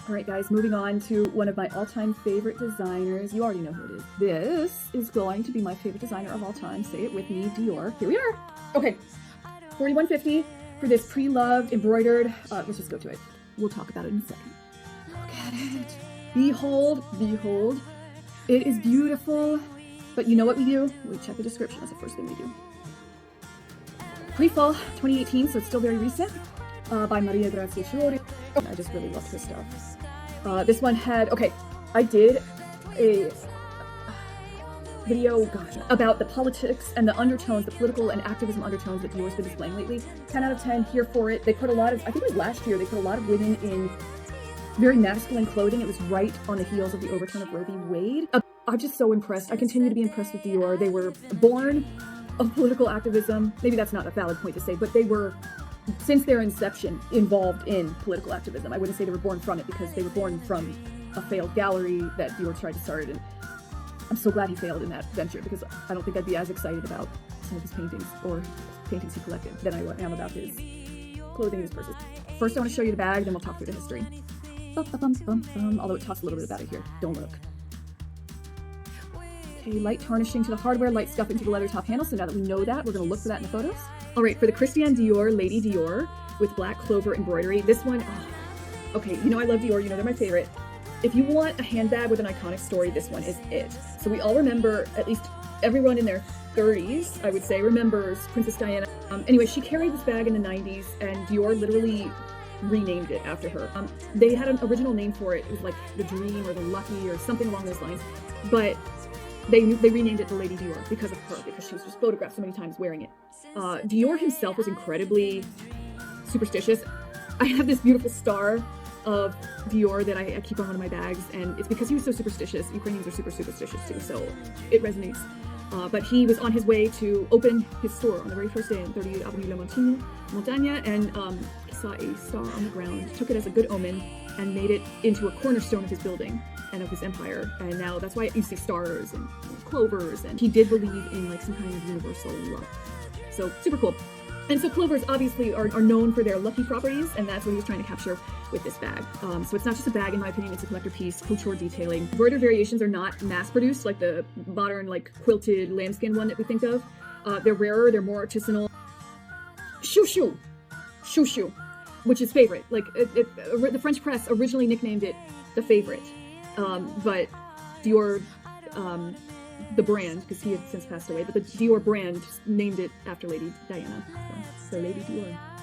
All right, guys, moving on to one of my all-time favorite designers. You already know who it is. This is going to be my favorite designer of all time. Say it with me, Dior. Here we are. Okay, $41.50 for this pre-loved embroidered. Let's just go to it. We'll talk about it in a second. Look at it. Behold, behold. It is beautiful. But you know what we do? We check the description. That's the first thing we do. Pre-fall 2018, so it's still very recent. By Maria Grazia Chiori. I just really loved her stuff. This one had, okay, I did a video, about the politics and the undertones, the political and activism undertones that Dior's been displaying lately. 10 out of 10 here for it. They put a lot of, I think it was last year, they put a lot of women in very masculine clothing. It was right on the heels of the overturn of Roe v. Wade. I'm just so impressed. I continue to be impressed with Dior. They were born of political activism. Maybe that's not a valid point to say, but they were, since their inception, involved in political activism. I wouldn't say they were born from it because they were born from a failed gallery that Dior tried to start, and I'm so glad he failed in that venture because I don't think I'd be as excited about some of his paintings or paintings he collected than I am about his clothing and his purses. First I want to show you the bag, then we'll talk through the history. Although it talks a little bit about it here. Don't look. Okay, light tarnishing to the hardware, light scuffing to the leather top handle. So now that we know that, we're going to look for that in the photos. All right, for the Christian Dior Lady Dior with black clover embroidery. This one, oh, okay, you know I love Dior, you know they're my favorite. If you want a handbag with an iconic story, this one is it. So we all remember, at least everyone in their 30s, I would say, remembers Princess Diana. Anyway, she carried this bag in the 90s, and Dior literally renamed it after her. They had an original name for it. It was like the Dream or the Lucky or something along those lines. But they renamed it the Lady Dior because of her, because she was just photographed so many times wearing it. Dior himself was incredibly superstitious. I have this beautiful star of Dior that I keep on one of my bags, and it's because he was so superstitious. Ukrainians are super superstitious too, so it resonates. But he was on his way to open his store on the very first day on 38 Avenue La Montagne, and he saw a star on the ground, took it as a good omen, and made it into a cornerstone of his building and of his empire. And now that's why you see stars and clovers, and he did believe in like some kind of universal luck. So super cool. And so clovers obviously are known for their lucky properties, and that's what he was trying to capture with this bag. So it's not just a bag, in my opinion, it's a collector piece, couture detailing. Embroidered variations are not mass-produced like the modern like quilted lambskin one that we think of. They're rarer, they're more artisanal. Chouchou, chouchou, which is favorite. Like the French press originally nicknamed it the favorite, but Dior, the brand, because he had since passed away, but the Dior brand named it after Lady Diana. So Lady Dior.